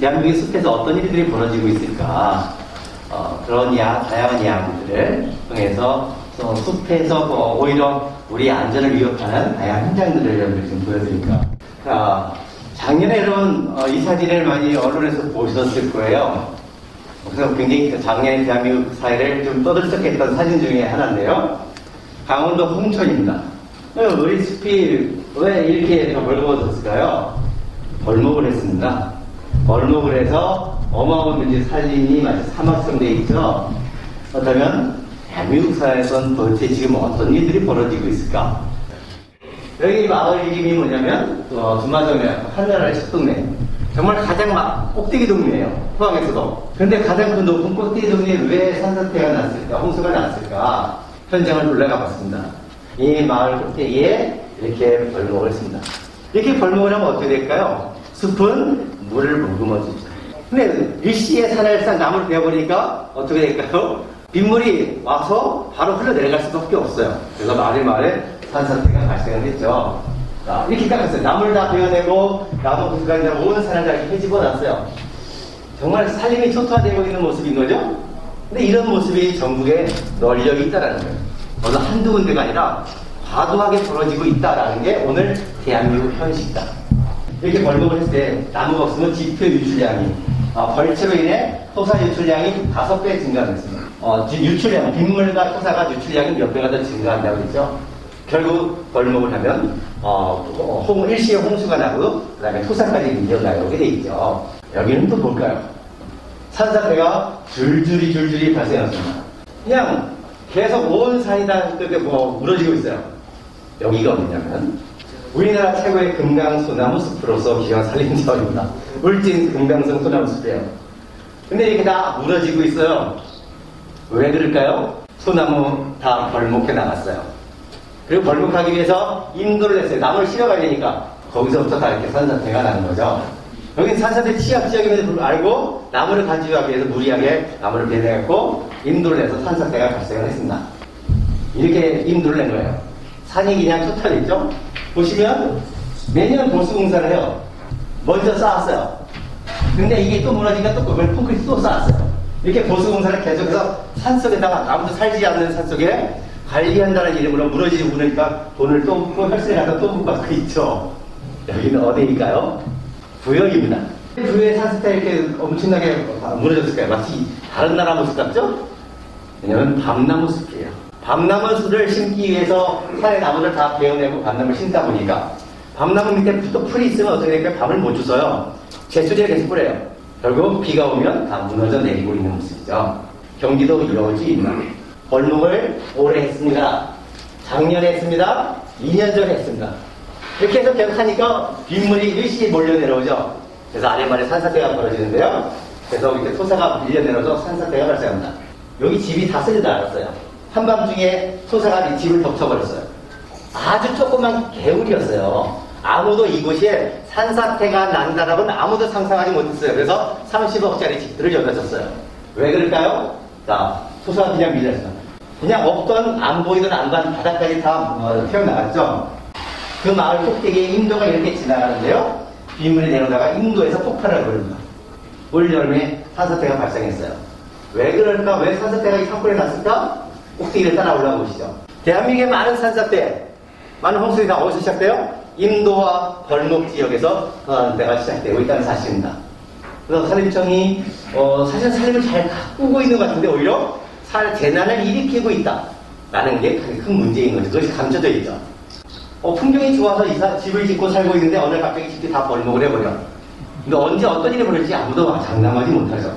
대한민국 숲에서 어떤 일들이 벌어지고 있을까? 그런 다양한 이야기들을 통해서 숲에서 오히려 우리 안전을 위협하는 다양한 현장들을 여러분들 좀 보여드릴까. 작년에 여러분 이 사진을 많이 언론에서 보셨을 거예요. 그래서 굉장히 작년에 대한민국 사회를 좀 떠들썩했던 사진 중에 하나인데요. 강원도 홍천입니다. 우리 숲이 왜 이렇게 벌거워졌을까요? 벌목을 했습니다. 벌목을 해서 어마어마한 산림이 마치 사막처럼 되어 있죠. 그렇다면 대한민국 사회에선 도대체 지금 어떤 일들이 벌어지고 있을까? 여기 마을 이름이 뭐냐면 두마정면 한나라의 첫 동네. 정말 가장 꼭대기 동네예요. 포항에서도. 그런데 가장 그 높은 꼭대기 동네에 왜 산사태가 났을까? 홍수가 났을까? 현장을 올라가 봤습니다. 이 마을 꼭대기에 이렇게 벌목을 했습니다. 이렇게 벌목을 하면 어떻게 될까요? 숲은 물을 머금어줍니다. 근데 일시에 산을 싹 나무를 베어버리니까 어떻게 될까요? 빗물이 와서 바로 흘러내려갈 수밖에 없어요. 그래서 마을에 산사태가 발생을 했죠. 자, 이렇게 깎았어요. 나무를 다 베어내고 나무 구수가 이제 온 산을 다 헤집어 놨어요. 정말 산림이 초토화되고 있는 모습인 거죠? 근데 이런 모습이 전국에 널려 있다라는 거예요. 어느 한두 군데가 아니라 과도하게 벌어지고 있다라는 게 오늘 대한민국 현실이다. 이렇게 벌목을 했을 때 나무가 없으면 지표 유출량이 벌채로 인해 토사 유출량이 5배 증가했습니다. 유출량, 빗물과 토사가 유출량이 몇 배가 더 증가한다고 했죠. 결국 벌목을 하면 일시에 홍수가 나고 그 다음에 토사까지 밀려나오게 돼 있죠. 여기는 또 뭘까요? 산사태가 줄줄이 발생했습니다. 그냥 계속 온 산이 다 무너지고 있어요. 여기가 어디냐면 우리나라 최고의 금강 소나무 숲으로서 귀한 산림지역입니다. 울진 금강성 소나무 숲이에요. 근데 이렇게 다 무너지고 있어요. 왜 그럴까요? 소나무 다 벌목해 나갔어요. 그리고 벌목하기 위해서 인도를 했어요. 나무를 실어가야 되니까 거기서부터 다 이렇게 산사태가 나는 거죠. 여긴 산사태 취약지역임에도 알고 나무를 간주하기 위해서 무리하게 나무를 베내갖고 인도를 해서 산사태가 발생을 했습니다. 이렇게 인도를 낸 거예요. 산이 그냥 초탈했죠? 보시면 매년 보수공사를 해요. 먼저 쌓았어요. 근데 이게 또 무너지니까 또 그걸 콘크리트 또 쌓았어요. 이렇게 보수공사를 계속해서 산속에다가 아무도 살지 않는 산속에 관리한다는 이름으로 무너지고 무너지니까 돈을 또 묻고 혈세를 갖다 또 묻고 받고 있죠. 여기는 어디일까요? 부여입니다. 부여의 산사태가 이렇게 엄청나게 무너졌을까요? 마치 다른 나라 모습 같죠? 왜냐면 밤나무 숲이에요. 밤나무 숲을 심기 위해서 산의 나무를 다 베어내고 밤나무를 심다 보니까 밤나무 밑에 또 풀이 있으면 어떻게 될까요? 밤을 못 주서요. 제초제를 계속 뿌려요. 결국 비가 오면 다 무너져 내리고 있는 모습이죠. 경기도 여주입니다. 벌목을 올해 했습니다. 작년에 했습니다. 2년 전에 했습니다. 이렇게 해서 계속 하니까 빗물이 일시에 몰려 내려오죠. 그래서 아랫말에 산사태가 벌어지는데요. 그래서 이제 토사가 밀려 내려서 산사태가 발생합니다. 여기 집이 다 쓸려 나갔어요. 한밤중에 토사가 집을 덮쳐버렸어요. 아주 조그만 개울이었어요. 아무도 이곳에 산사태가 난다라고는 아무도 상상하지 못했어요. 그래서 30억짜리 집들을 여기다 졌어요. 왜 그럴까요? 자, 토사가 그냥 밀렸어요. 그냥 없던 안 보이던 안반 바닥까지 다 튀어나갔죠. 그 마을 꼭대기에 인도가 이렇게 지나가는데요. 빗물이 내려다가 인도에서 폭발을 벌입니다. 올 여름에 산사태가 발생했어요. 왜 그럴까? 왜 산사태가 이 산골에 났을까? 꼭대기를 따라 올라가 보시죠. 대한민국의 많은 산사태, 많은 홍수들이 다 어디서 시작돼요? 인도와 벌목 지역에서 산사태가 시작되고 있다는 사실입니다. 그래서 산림청이 사실 산림을 잘 가꾸고 있는 것 같은데 오히려 재난을 일으키고 있다라는 게 큰 문제인 거죠. 그것이 감춰져 있죠. 풍경이 좋아서 집을 짓고 살고 있는데 오늘 갑자기 집이 다 벌목을 해버려. 근데 언제 어떤 일이 벌어질지 아무도 장담하지 못하죠.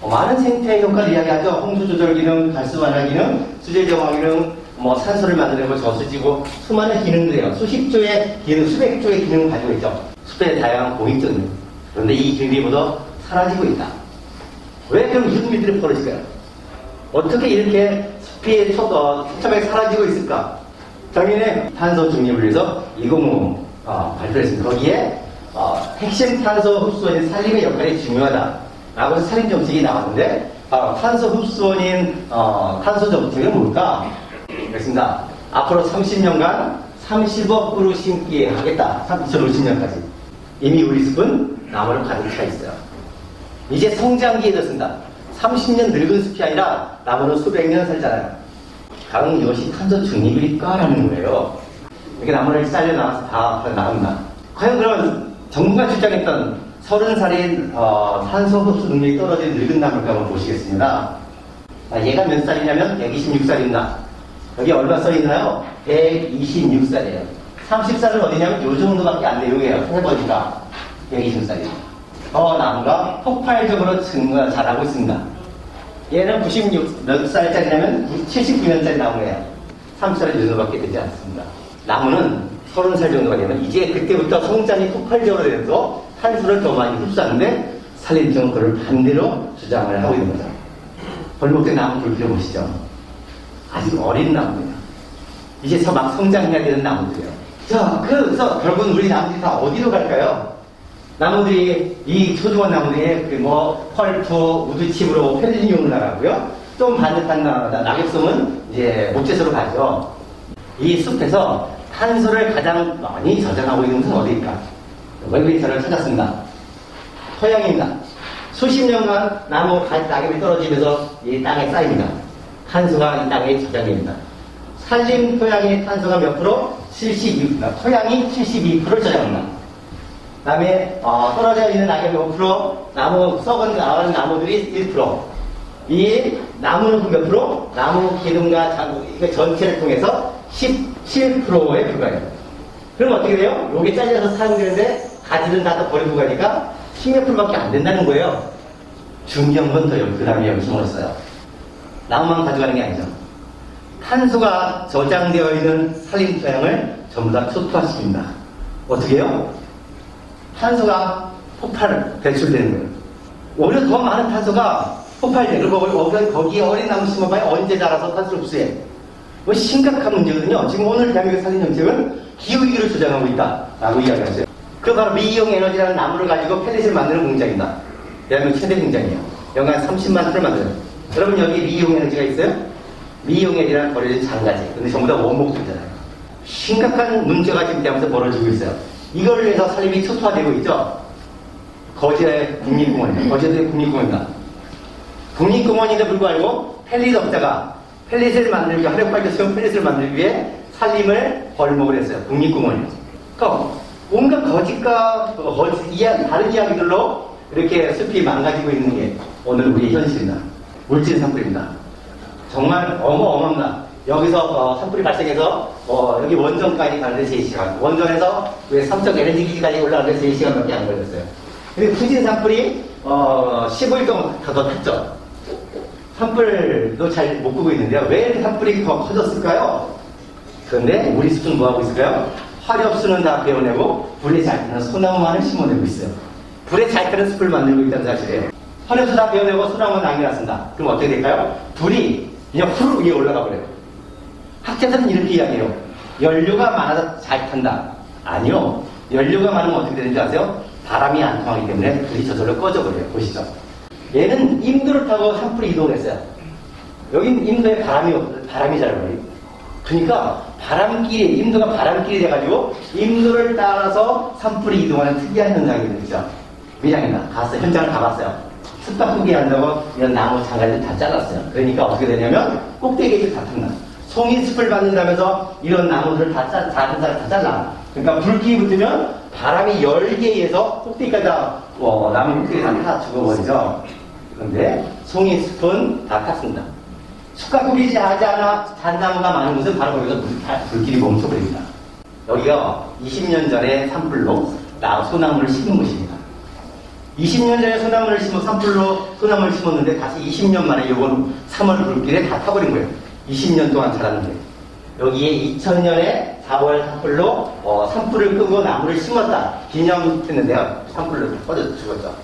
많은 생태 효과를 이야기하죠. 홍수 조절 기능, 가스 완화 기능, 수질 정화 기능, 산소를 만들고 저수지고 수많은 기능들이에요. 수십 조의 기능, 수백 조의 기능을 가지고 있죠. 숲의 다양한 공익적인. 그런데 이 기능이 모두 사라지고 있다. 왜 그럼 이런 일들이 벌어질까요? 어떻게 이렇게 숲이 촘촘하게 사라지고 있을까? 작년에 탄소 중립을 위해서 2050 발표했습니다. 거기에 핵심 탄소 흡수원인 산림의 역할이 중요하다라고 해서 산림 정책이 나왔는데 탄소 흡수원인 탄소 정책은 뭘까? 그렇습니다. 앞으로 30년간 30억 그루 심기 하겠다. 2050년까지. 이미 우리 숲은 나무로 가득 차 있어요. 이제 성장기에 들었습니다. 30년 늙은 숲이 아니라 나무는 수백 년 살잖아요. 과연 이것이 탄소 중립일까라는 거예요. 이렇게 나무를 잘려 나와서 다 나온다. 과연 그런 정부가 주장했던 30살인 탄소 흡수 능력이 떨어진 늙은 나무를 한번 보시겠습니다. 얘가 몇 살이냐면 126살입니다. 여기 얼마 써있나요? 126살이에요. 30살은 어디냐면 요 정도밖에 안 돼요. 해보니까 126살이에요. 나무가 폭발적으로 자라고 있습니다. 얘는 96 몇 살짜리냐면 79년짜리 나무예요. 30살은 이 정도밖에 되지 않습니다. 나무는 30살 정도가 되면 이제 그때부터 성장이 폭발적으로 돼서 탄소를 더 많이 흡수하는데 산림청은 그걸 반대로 주장을 하고 있는 거죠. 벌목된 나무 불필요 보시죠. 아직 어린 나무예요. 이제 막 성장해야 되는 나무들이에요. 자, 그래서 결국은 우리 나무들이 다 어디로 갈까요? 나무들이, 이 소중한 나무들이 펄프, 우드칩으로 편리용으로 나가고요. 좀 반듯한 낙엽송은 이제 목재소로 가죠. 이 숲에서 탄소를 가장 많이 저장하고 있는 곳은 어디일까? 웰빙턴을 찾았습니다. 토양입니다. 수십 년간 나무 낙엽이 떨어지면서 이 땅에 쌓입니다. 탄소가 이 땅에 저장됩니다. 산림 토양의 탄소가 몇 프로? 72%. 토양이 72%를 저장합니다. 그 다음에 떨어져 있는 낙엽이 5%, 나무 썩은 나가는 나무들이 1%. 이 나무는 몇 프로? 나무 기둥과 자구 전체를 통해서 17%에 불과해요. 그럼 어떻게 돼요? 요게 잘려서 사용되는데 가지는 다 버리고 가니까 10몇 프로밖에 안 된다는 거예요. 중요한 건 더 그 다음에 여기 숨어있어요. 나무만 가져가는 게 아니죠. 탄소가 저장되어 있는 산림 토양을 전부 다 초토화시킵니다. 어떻게 해요? 탄소가 배출되는 거예요. 오히려 더 많은 탄소가 폭발돼. 그리고 거기에 어린 나무 심어봐야 언제 자라서 탄소를 흡수해. 심각한 문제거든요. 지금 오늘 대한민국 산림정책은 기후위기를 주장하고 있다라고 이야기하죠. 그 바로 미이용 에너지라는 나무를 가지고 펠릿을 만드는 공장입니다. 대한민국 최대 공장이에요. 연간 30만 톤을 만들어요. 여러분 여기 미이용 에너지가 있어요? 미이용 에너지라는 버려진 장가지. 근데 전부 다 원목들이잖아요. 심각한 문제가 지금 대한민국에서 벌어지고 있어요. 이걸 위해서 산림이 초토화되고 있죠. 거제의 국립공원입니다. 거제도의 국립공원입니다. 국립공원인데 불구하고 펠릿 업자가 펠릿을 만들기 위해, 화력발전소용 펠릿을 만들기 위해 산림을 벌목을 했어요. 국립공원이요. 그러니까 온갖 거짓과 다른 이야기들로 이렇게 숲이 망가지고 있는 게 오늘 우리의 현실입니다. 물질 산불입니다. 정말 어마어마합니다. 여기서 산불이 발생해서 여기 원전까지 가는데 3시간, 원전에서 왜 삼척 에너지 기지까지 올라가는데 3시간밖에 안 걸렸어요. 근데 후진 산불이 15일 동안 더 탔죠. 산불도 잘 못 끄고 있는데요. 왜 이렇게 산불이 더 커졌을까요? 그런데 우리 숲은 뭐하고 있을까요? 화력수는 다 베어내고 불에 잘 타는 소나무만을 심어내고 있어요. 불에 잘 타는 숲을 만들고 있다는 사실이에요. 화력수 다 베어내고 소나무만 남겨놨습니다. 그럼 어떻게 될까요? 불이 그냥 후루 위에 올라가 버려요. 학자들은 이렇게 이야기해요. 연료가 많아서 잘 탄다. 아니요. 연료가 많으면 어떻게 되는지 아세요? 바람이 안 통하기 때문에 불이 저절로 꺼져버려요. 보시죠. 얘는 임도를 타고 산불이 이동을 했어요. 여긴 임도에 바람이 잘 불어요. 그러니까 임도가 바람길이 돼가지고 임도를 따라서 산불이 이동하는 특이한 현상이 되죠. 밀양입니다. 현장을 가봤어요. 숲바꾸기 한다고 이런 나무 장가지를 다 잘랐어요. 그러니까 어떻게 되냐면 꼭대기를 다 탔나. 송이숲을 받는다면서 이런 나무들을 다 잘라. 그러니까 불길이 붙으면 바람이 열기에 의해서 꼭대기까지 나무 꼭대기 다 죽어버리죠. 그런데 송이숲은 다 탔습니다. 숲과 꾸리지 하지 않아 잣나무가 많은 곳은 바로 거기서 불길이 멈춰버립니다. 여기가 20년 전에 산불로 소나무를 심은 곳입니다. 20년 전에 산불로 소나무를 심었는데 다시 20년 만에 이번 3월 불길에 다 타버린 거예요. 20년 동안 자랐는데 여기에 2000년에 4월 산불로 산불을 끄고 나무를 심었다 기념했는데요. 산불로 꺼져 죽었죠.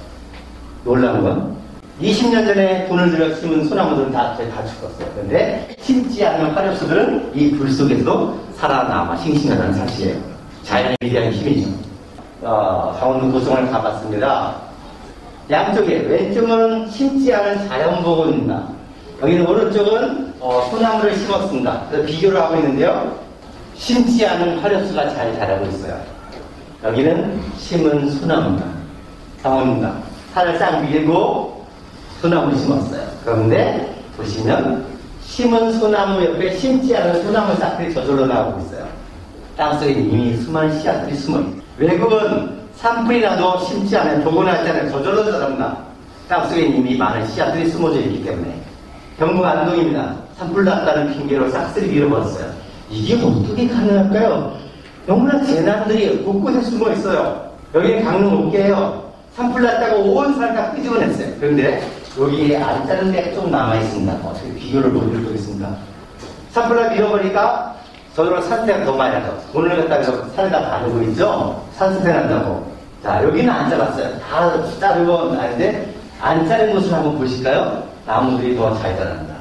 놀라운 건 20년 전에 돈을 들여 심은 소나무들은 다 죽었어요. 그런데 심지 않은 화력수들은 이 불 속에서도 살아남아 싱싱하다는 사실이에요. 자연의 위대한 힘이죠. 강원도 고성을 가봤습니다. 양쪽에 왼쪽은 심지 않은 자연보건입니다. 여기는 오른쪽은 소나무를 심었습니다. 그래서 비교를 하고 있는데요. 심지 않은 화력수가 잘 자라고 있어요. 여기는 심은 소나무입니다. 강원입니다. 산을 싹 밀고 소나무를 심었어요. 그런데 보시면 심은 소나무 옆에 심지 않은 소나무 싹들이 저절로 나오고 있어요. 땅속에 이미 수많은 씨앗들이 숨어있어요. 외국은 산불이라도 심지 않은 도고나잖아요. 저절로 자랍니다. 땅속에 이미 많은 씨앗들이 숨어져 있기 때문에. 경북 안동입니다. 산불 났다는 핑계로 싹쓸이 밀어버렸어요. 이게 어떻게 가능할까요? 너무나 재난들이 곳곳에 숨어 있어요. 여기는 강릉 옥계예요. 산불 났다고 온 산 다 끄집어냈어요. 그런데 여기에 안 자른 데가 좀 남아있습니다. 어떻게 비교를 보여드리겠습니다. 산불을 밀어버리니까 저절로 산세가 더 많이 나죠. 돈을 갖다가 산에다 바르고 있죠? 산세 난다고. 자, 여기는 안 자랐어요. 다 자르고 나는데 안 자른 곳을 한번 보실까요? 나무들이 더 잘 자랍니다.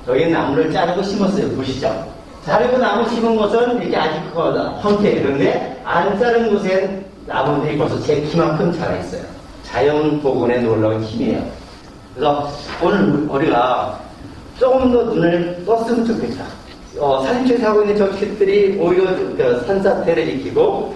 여기는 나무를 자르고 심었어요. 보시죠? 자르고 나무 심은 곳은 이렇게 아직 헝태. 그런데 안 자른 곳엔 나무들이 벌써 제 키만큼 자라있어요. 자연 복원의 놀라운 힘이에요. 그래서 오늘 우리가 조금 더 눈을 떴으면 좋겠다. 산림청에서 하고 있는 정책들이 오히려 산사태를 일으키고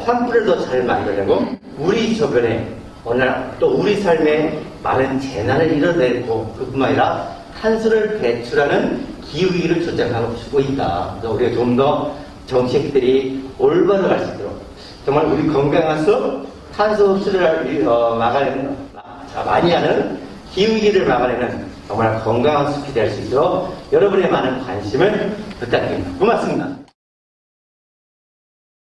산불을 더 잘 만들려고 우리 주변에 오늘 또 우리 삶에 많은 재난을 이뤄내고 그뿐만 아니라 탄소를 배출하는 기후위기를 조장하고 있다. 그래서 우리가 좀 더 정책들이 올바로 갈 수 있도록 정말 우리 건강한 숲, 탄소 흡수를 막아내는 많이 하는 기후위기를 막아내는 정말 건강한 숲이 될 수 있도록 여러분의 많은 관심을 부탁드립니다. 고맙습니다.